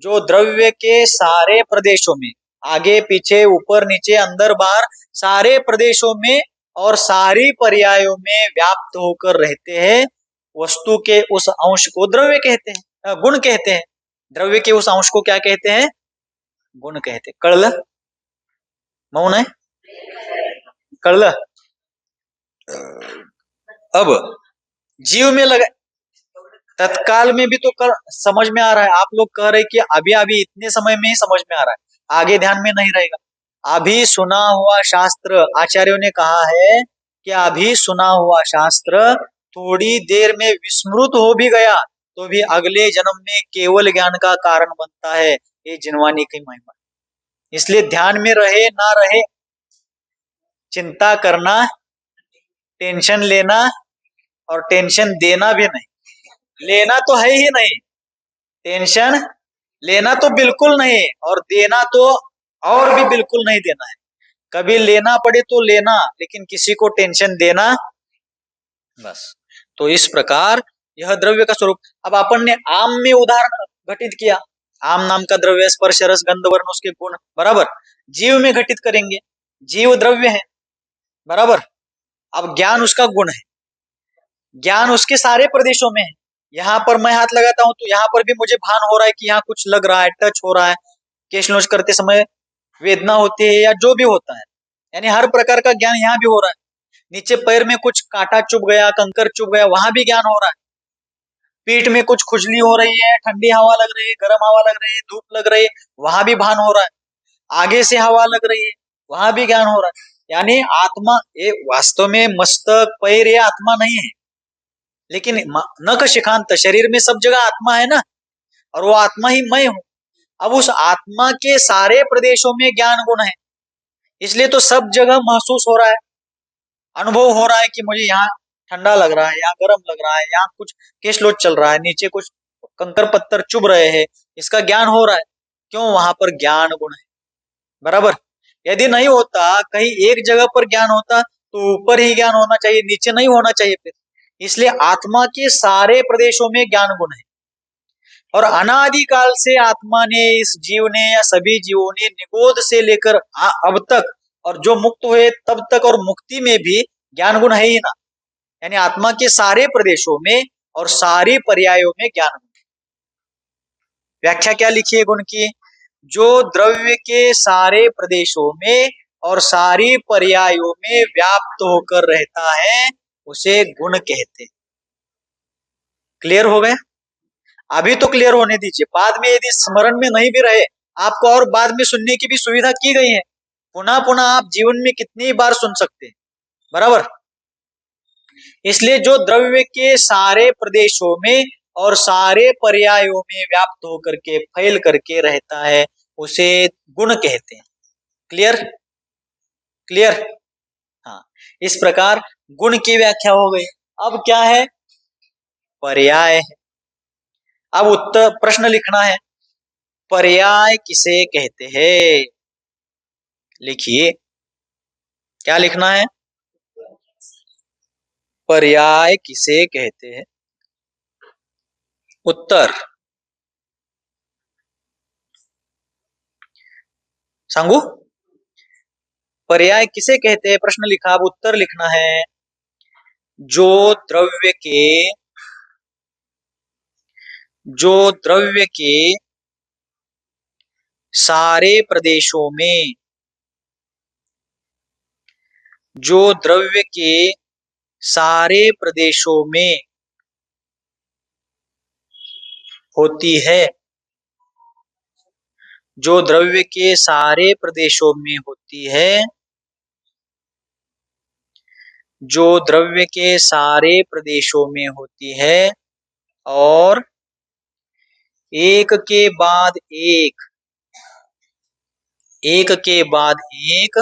जो द्रव्य के सारे प्रदेशों में, आगे पीछे ऊपर नीचे अंदर बाहर, सारे प्रदेशों में और सारी पर्यायों में व्याप्त होकर रहते हैं, वस्तु के उस अंश को द्रव्य कहते हैं, गुण कहते हैं। द्रव्य के उस अंश को क्या कहते हैं? गुण कहते हैं। कळलं? मौन है? कळलं? अब जीव में लगा, तत्काल में भी तो समझ में आ रहा है। आप लोग कह रहे कि अभी अभी इतने समय में ही समझ में आ रहा है, आगे ध्यान में नहीं रहेगा। अभी सुना हुआ शास्त्र, आचार्यों ने कहा है कि अभी सुना हुआ शास्त्र थोड़ी देर में विस्मृत हो भी गया तो भी अगले जन्म में केवल ज्ञान का कारण बनता है। ये जिनवानी की महिमा। इसलिए ध्यान में रहे ना रहे, चिंता करना, टेंशन लेना और टेंशन देना भी नहीं। लेना तो है ही नहीं, टेंशन लेना तो बिल्कुल नहीं, और देना तो और भी बिल्कुल नहीं देना है। कभी लेना पड़े तो लेना, लेकिन किसी को टेंशन देना, बस। तो इस प्रकार यह द्रव्य का स्वरूप। अब अपन ने आम में उदाहरण घटित किया, आम नाम का द्रव्य, स्पर्श रस गंध वर्ण उसके गुण, बराबर। जीव में घटित करेंगे, जीव द्रव्य है, बराबर। अब ज्ञान उसका गुण है, ज्ञान उसके सारे प्रदेशों में है। यहाँ पर मैं हाथ लगाता हूं तो यहाँ पर भी मुझे भान हो रहा है कि यहाँ कुछ लग रहा है, टच हो रहा है, केश नोच करते समय वेदना होती है या जो भी होता है, यानी हर प्रकार का ज्ञान यहाँ भी हो रहा है। नीचे पैर में कुछ कांटा चुभ गया, कंकर चुभ गया, वहां भी ज्ञान हो रहा है। पीठ में कुछ खुजली हो रही है, ठंडी हवा लग रही है, गर्म हवा लग रही है, धूप लग रही है, वहां भी भान हो रहा है। आगे से हवा लग रही है, वहां भी ज्ञान हो रहा है। यानी आत्मा, ये वास्तव में मस्तक पैर ये आत्मा नहीं है, लेकिन नख शिखांत शरीर में सब जगह आत्मा है ना, और वो आत्मा ही मैं हूं। अब उस आत्मा के सारे प्रदेशों में ज्ञान गुण है, इसलिए तो सब जगह महसूस हो रहा है, अनुभव हो रहा है कि मुझे यहाँ ठंडा लग रहा है, यहाँ गर्म लग रहा है, यहाँ कुछ केशलोच चल रहा है, नीचे कुछ कंकर पत्थर चुभ रहे हैं, इसका ज्ञान हो रहा है। क्यों? वहां पर ज्ञान गुण है, बराबर। यदि नहीं होता, कहीं एक जगह पर ज्ञान होता तो ऊपर ही ज्ञान होना चाहिए, नीचे नहीं होना चाहिए फिर। इसलिए आत्मा के सारे प्रदेशों में ज्ञान गुण है। और अनादिकाल से आत्मा ने, इस जीव ने या सभी जीवों ने निगोद से लेकर अब तक, और जो मुक्त हुए तब तक, और मुक्ति में भी ज्ञान गुण है ही ना। यानी आत्मा के सारे प्रदेशों में और सारे पर्यायों में ज्ञान गुण। व्याख्या क्या लिखी है गुण की? जो द्रव्य के सारे प्रदेशों में और सारी पर्यायों में व्याप्त होकर रहता है उसे गुण कहते हैं। क्लियर हो गया? अभी तो क्लियर होने दीजिए, बाद में यदि स्मरण में नहीं भी रहे आपको और बाद में सुनने की भी सुविधा की गई है। पुनः पुनः आप जीवन में कितनी बार सुन सकते हैं, बराबर। इसलिए जो द्रव्य के सारे प्रदेशों में और सारे पर्यायों में व्याप्त होकर के फैल करके रहता है उसे गुण कहते हैं। क्लियर? क्लियर? हाँ, इस प्रकार गुण की व्याख्या हो गई। अब क्या है? पर्याय है। अब उत्तर प्रश्न लिखना है, पर्याय किसे कहते हैं? लिखिए, क्या लिखना है? पर्याय किसे कहते हैं? उत्तर सांगू, पर्याय किसे कहते हैं? प्रश्न लिखा, अब उत्तर लिखना है। जो द्रव्य के जो द्रव्य के सारे प्रदेशों में जो द्रव्य के सारे प्रदेशों में होती है, जो द्रव्य के सारे प्रदेशों में होती है, जो द्रव्य के सारे प्रदेशों में होती है और एक के बाद एक, एक के बाद एक,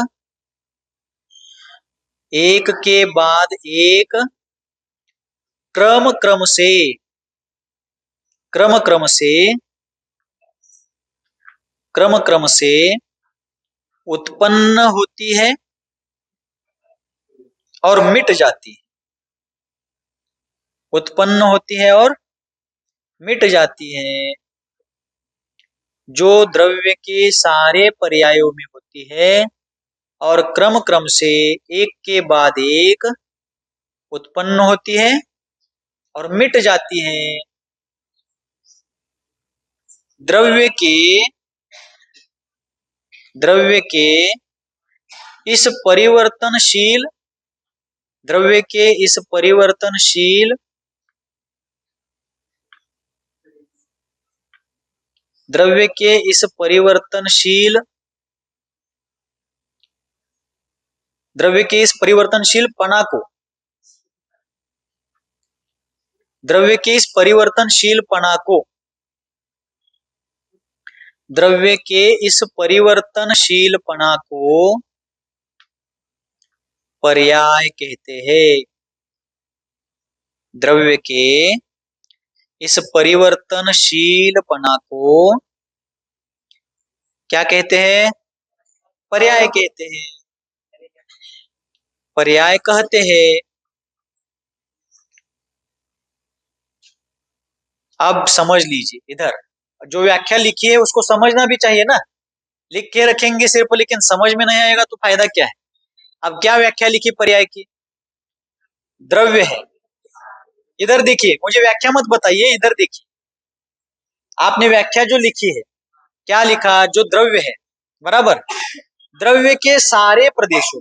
एक के बाद एक क्रम क्रम से, क्रम क्रम से, क्रम क्रम से उत्पन्न होती है और मिट जाती है, उत्पन्न होती है और मिट जाती है। जो द्रव्य के सारे पर्यायों में होती है और क्रम क्रम से एक के बाद एक उत्पन्न होती है और मिट जाती है। द्रव्य के द्रव्य के इस परिवर्तनशील द्रव्य के इस परिवर्तनशील द्रव्य के इस परिवर्तनशील द्रव्य के इस परिवर्तनशील पना को द्रव्य के इस परिवर्तनशील पना को द्रव्य के इस परिवर्तनशील पना को पर्याय कहते हैं। द्रव्य के इस परिवर्तनशील पना को क्या कहते हैं? पर्याय कहते हैं। पर्याय कहते हैं। अब समझ लीजिए, इधर जो व्याख्या लिखी है उसको समझना भी चाहिए ना। लिख के रखेंगे सिर्फ, लेकिन समझ में नहीं आएगा तो फायदा क्या है। अब क्या व्याख्या लिखी पर्याय की? द्रव्य है, इधर देखिए, मुझे व्याख्या मत बताइए, इधर देखिए, आपने व्याख्या जो लिखी है क्या लिखा? जो द्रव्य है, बराबर, द्रव्य के सारे प्रदेशों,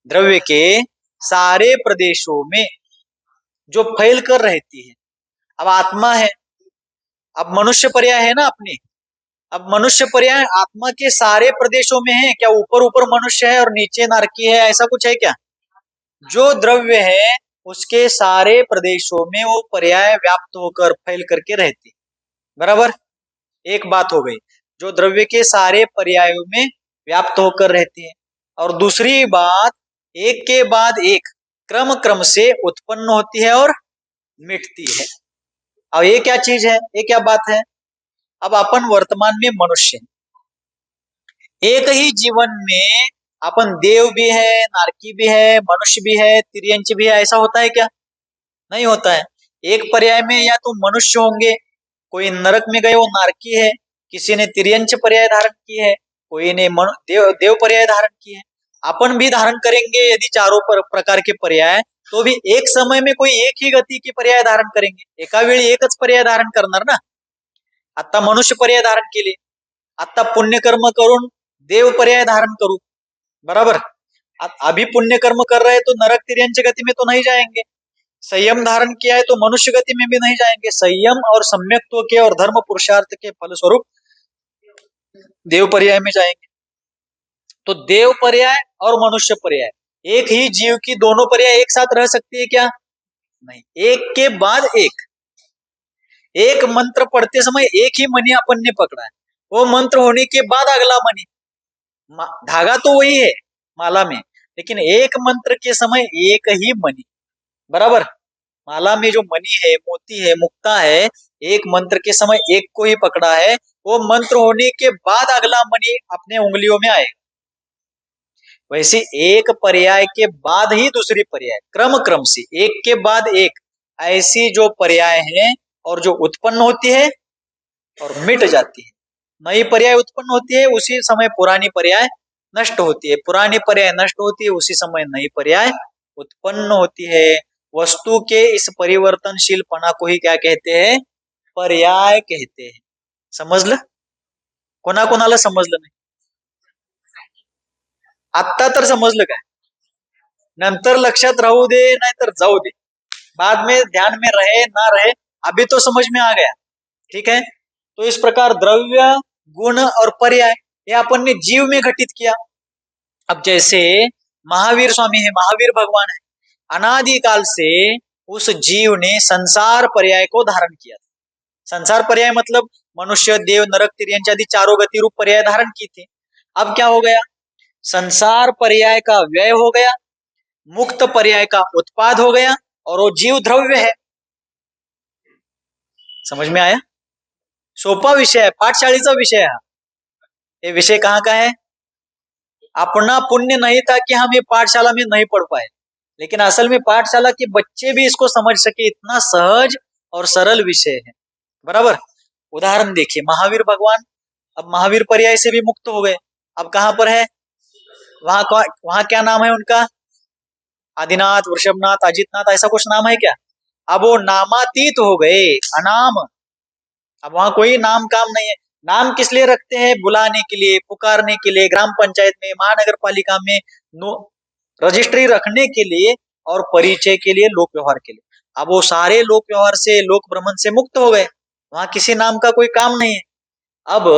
द्रव्य के सारे प्रदेशों में जो फैल कर रहती है। अब आत्मा है, अब मनुष्य पर्याय है ना अपनी। अब मनुष्य पर्याय आत्मा के सारे प्रदेशों में है क्या? ऊपर ऊपर मनुष्य है और नीचे नारकी है, ऐसा कुछ है क्या? जो द्रव्य है उसके सारे प्रदेशों में वो पर्याय व्याप्त होकर फैल करके रहती है, बराबर। एक बात हो गई, जो द्रव्य के सारे पर्यायों में व्याप्त होकर रहती है। और दूसरी बात, एक के बाद एक क्रम क्रम से उत्पन्न होती है और मिटती है। अब ये क्या चीज है? ये क्या बात है? अब अपन वर्तमान में मनुष्य, एक ही जीवन में अपन देव भी है, नारकी भी है, मनुष्य भी है, तिर्यंच भी है, ऐसा होता है क्या? नहीं होता है। एक पर्याय में या तो मनुष्य होंगे, कोई नरक में गए वो नारकी है, किसी ने तिर्यंच पर्याय धारण की है, कोई ने देव पर्याय धारण की है। अपन भी धारण करेंगे यदि चारों प्रकार के पर्याय, तो भी एक समय में कोई एक ही गती की पर्याय धारण करेंगे, एका वेळी एकच पर्याय धारण करणार ना। आता मनुष्य पर्याय धारण केले, आता पुण्यकर्म करून देव पर्याय धारण करू, बराबर। अभी पुण्य कर्म कर रहे तो नरक तिर्यंच गति में तो नहीं जाएंगे। संयम धारण किया है तो मनुष्य गति में भी नहीं जाएंगे। संयम और सम्यक्त्व के और धर्म पुरुषार्थ के फलस्वरूप देव पर्याय में जाएंगे। तो देव पर्याय और मनुष्य पर्याय, एक ही जीव की दोनों पर्याय एक साथ रह सकती है क्या? नहीं, एक के बाद एक। एक मंत्र पढ़ते समय एक ही मणि अपन ने पकड़ा है, वो मंत्र होने के बाद अगला मणि, धागा तो वही है माला में, लेकिन एक मंत्र के समय एक ही मणि, बराबर। माला में जो मणि है, मोती है, मुक्ता है, एक मंत्र के समय एक को ही पकड़ा है, वो मंत्र होने के बाद अगला मणि अपने उंगलियों में आएगा। वैसे एक पर्याय के बाद ही दूसरी पर्याय, क्रम क्रम से एक के बाद एक, ऐसी जो पर्याय है और जो उत्पन्न होती है और मिट जाती है, नई पर्याय उत्पन्न होती है, उसी समय पुरानी पर्याय नष्ट होती है, पुरानी पर्याय नष्ट होती है, उसी समय नई पर्याय उत्पन्न होती है। वस्तु के इस परिवर्तनशीलपणा को ही क्या कहते हैं? पर्याय कहते हैं। समजलं? कोणाकोणाला समजलं नाही? आत्ता तर समजलं काय? नंतर लक्षात राहू दे नाहीतर जाऊ दे, बाद में ध्यान में रहे ना रहे, अभी तो समझ में आ गया। ठीक है, तो इस प्रकार द्रव्य, गुण और पर्याय ये अपन ने जीव में घटित किया। अब जैसे महावीर स्वामी है, महावीर भगवान है, अनादिकाल से उस जीव ने संसार पर्याय को धारण किया। संसार पर्याय मतलब मनुष्य, देव, नरक, तिर्यंच आदि चारों गति रूप पर्याय धारण की थी। अब क्या हो गया? संसार पर्याय का व्यय हो गया, मुक्त पर्याय का उत्पाद हो गया, और वो जीव द्रव्य है। समझ में आया? सोपा विषय है, पाठशाळेचा विषय है। ये विषय कहाँ का है? अपना पुण्य नहीं था कि हम ये पाठशाला में नहीं पढ़ पाए, लेकिन असल में पाठशाला के बच्चे भी इसको समझ सके, इतना सहज और सरल विषय है, बराबर। उदाहरण देखिए, महावीर भगवान अब महावीर पर्याय से भी मुक्त हो गए, अब कहां पर है? वहां क्या नाम है उनका? आदिनाथ, वृषभनाथ, अजितनाथ, ऐसा कुछ नाम है क्या? अब वो नामातीत हो गए, अनाम। अब वहां कोई नाम काम नहीं है। नाम किस लिए रखते हैं? बुलाने के लिए, पुकारने के लिए, ग्राम पंचायत में, महानगर पालिका में रजिस्ट्री रखने के लिए, और परिचय के लिए, लोक व्यवहार के लिए। अब वो सारे लोक व्यवहार से, लोक भ्रमण से मुक्त हो गए, वहां किसी नाम का कोई काम नहीं है। अब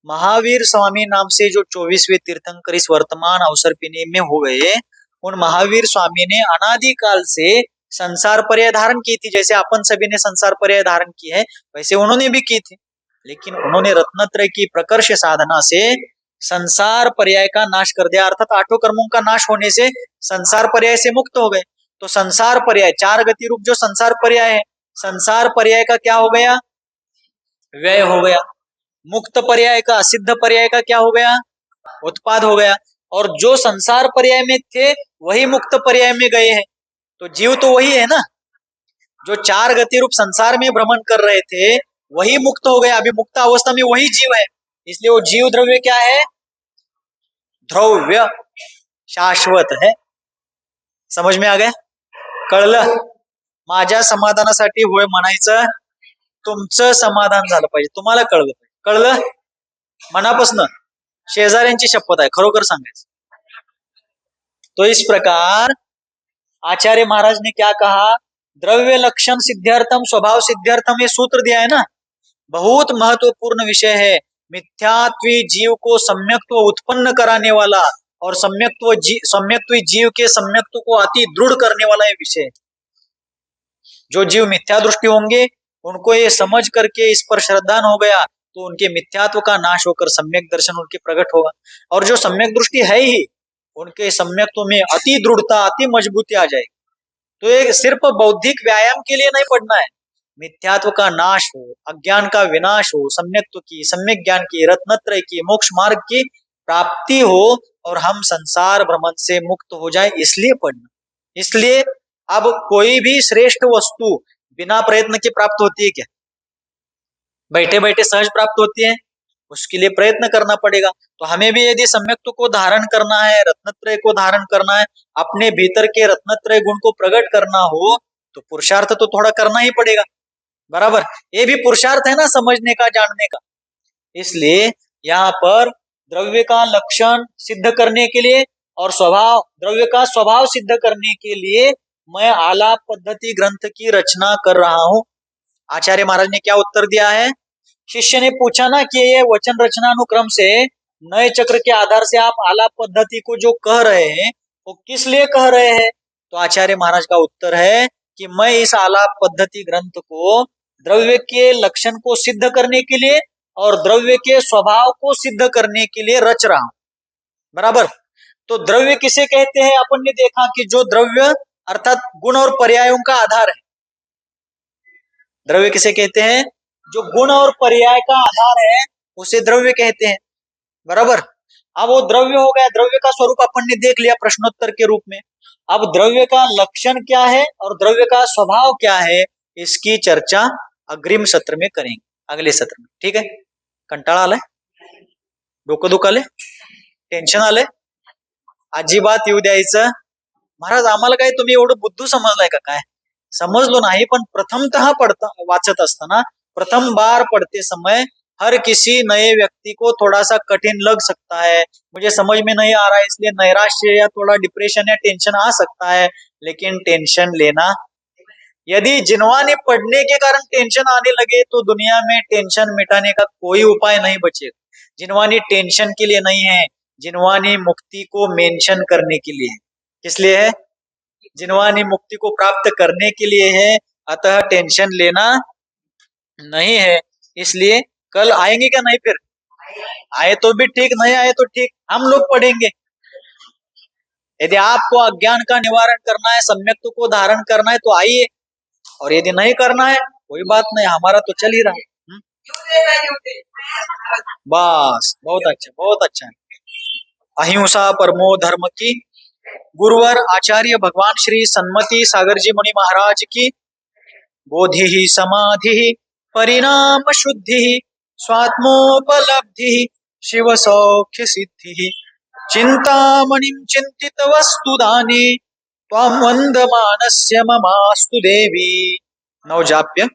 महावीर स्वामी नाम से जो 24वें तीर्थंकर इस वर्तमान अवसर पीने में हो गए, उन महावीर स्वामी ने अनादिकाल से संसार पर्याय धारण की थी, जैसे अपन सभी ने संसार पर्याय धारण की है, वैसे उन्होंने भी की थी। लेकिन उन्होंने रत्नत्रय की प्रकर्ष साधना से संसार पर्याय का नाश कर दिया, अर्थात आठों कर्मों का नाश होने से संसार पर्याय से मुक्त हो गए। तो संसार पर्याय, चार गति रूप जो संसार पर्याय है, संसार पर्याय का क्या हो गया? व्यय हो गया। मुक्त पर्याय का, सिद्ध पर्याय का क्या हो गया? उत्पाद हो गया। और जो संसार पर्याय में थे वही मुक्त पर्याय में गए हैं, तो जीव तो वही है ना, जो चार गति रूप संसार में भ्रमण कर रहे थे वही मुक्त हो गया, अभी मुक्त अवस्था में वही जीव है। इसलिए वो जीव द्रव्य क्या है? द्रव्य, शाश्वत है। समझ में आ गया? कळलं? माझ्या समाधानासाठी होय म्हणायचं, तुमचं समाधान झालं पाहिजे, तुम्हाला कळलं पाहिजे। कळलं? मनापासून, शेजाऱ्यांची शपथ आहे, खरोखर सांगायचं। तो इस प्रकार आचार्य महाराज ने क्या कहा? द्रव्य लक्षण सिद्ध्यर्थम, स्वभाव सिद्ध्यर्थम, ये सूत्र दिया है ना, बहुत महत्वपूर्ण विषय है। मिथ्यात्वी जीव को सम्यक्त्व उत्पन्न कराने वाला और सम्यक्त्वी जीव के सम्यक्त्व को अति दृढ़ करने वाला ये विषय। जो जीव मिथ्या दृष्टि होंगे उनको ये समझ करके इस पर श्रद्धान हो गया तो उनके मिथ्यात्व का नाश होकर सम्यक दर्शन उनके प्रकट होगा, और जो सम्यक दृष्टि है ही उनके सम्यक्त्व में अति दृढ़ता, अति मजबूती आ जाएगी। तो ये सिर्फ बौद्धिक व्यायाम के लिए नहीं पढ़ना है, मिथ्यात्व का नाश हो, अज्ञान का विनाश हो, सम्यक्त्व की, सम्यक ज्ञान की, रत्नत्रय की, मोक्ष मार्ग की प्राप्ति हो, और हम संसार भ्रमण से मुक्त हो जाए, इसलिए पढ़ना। इसलिए अब कोई भी श्रेष्ठ वस्तु बिना प्रयत्न के प्राप्त होती है क्या? बैठे बैठे सहज प्राप्त होती है? उसके लिए प्रयत्न करना पड़ेगा। तो हमें भी यदि सम्यक्त्व को धारण करना है, रत्नत्रय को धारण करना है, अपने भीतर के रत्नत्रय गुण को प्रकट करना हो, तो पुरुषार्थ तो थोड़ा करना ही पड़ेगा, बराबर। ये भी पुरुषार्थ है ना, समझने का, जानने का। इसलिए यहाँ पर द्रव्य का लक्षण सिद्ध करने के लिए और स्वभाव, द्रव्य का स्वभाव सिद्ध करने के लिए मैं आलाप पद्धति ग्रंथ की रचना कर रहा हूं। आचार्य महाराज ने क्या उत्तर दिया है? शिष्य ने पूछा ना कि ये वचन रचना अनुक्रम से नए चक्र के आधार से आप आलाप पद्धति को जो कह रहे हैं वो किस लिए कह रहे हैं? तो आचार्य महाराज का उत्तर है कि मैं इस आलाप पद्धति ग्रंथ को द्रव्य के लक्षण को सिद्ध करने के लिए और द्रव्य के स्वभाव को सिद्ध करने के लिए रच रहा हूं। बराबर। तो द्रव्य किसे कहते हैं? अपन ने देखा कि जो द्रव्य अर्थात गुण और पर्यायों का आधार है। द्रव्य किसे कहते हैं? जो गुण और पर्याय का आधार है उसे द्रव्य कहते हैं। बराबर। अब वो द्रव्य हो गया, द्रव्य का स्वरूप अपन ने देख लिया प्रश्नोत्तर के रूप में। अब द्रव्य का लक्षण क्या है और द्रव्य का स्वभाव क्या है, इसकी चर्चा अग्रिम सत्र में करेंगे, अगले सत्र में। ठीक है? कंटाळा आलाय? डोकं दुखाले? टेन्शन आलंय? अजिबात येऊ द्यायचं. महाराज आम्हाला काय तुम्ही एवढं बुद्धू समजलाय का काय? समझ लो नहीं, पण प्रथमतः पढ़ता वाचत असताना प्रथम बार पढ़ते समय हर किसी नए व्यक्ति को थोड़ा सा कठिन लग सकता है, मुझे समझ में नहीं आ रहा है इसलिए नैराश्य या थोड़ा डिप्रेशन या टेंशन आ सकता है, लेकिन टेंशन लेना, यदि जिन्वाने पढ़ने के कारण टेंशन आने लगे तो दुनिया में टेंशन मिटाने का कोई उपाय नहीं बचेगा। जिन्वानी टेंशन के लिए नहीं है, जिन्वानी मुक्ति को मेंशन करने के लिए है। किस लिए है? जिन्वानी मुक्ति को प्राप्त करने के लिए है, अतः टेंशन लेना नहीं है। इसलिए कल आएंगे क्या? नहीं, फिर आए तो भी ठीक, नहीं आए तो ठीक, हम लोग पढ़ेंगे। यदि आपको अज्ञान का निवारण करना है, सम्यक्त्व को धारण करना है तो आइए, और यदि नहीं करना है कोई बात नहीं, हमारा तो चल ही रहा है। बस, बहुत अच्छा, बहुत अच्छा। अहिंसा परमो धर्म की, गुरुवर आचार्य भगवान श्री सन्मति सागर जी मुनि महाराज की, बोधि ही समाधि ही परिणाम शुद्धि ही स्वात्मोपलब्धि ही शिव सौख्य सिद्धि ही चिंतामणिं चिंतित वस्तु दाने त्वां वंदमानस्य ममास्तु देवी। नवजाप्य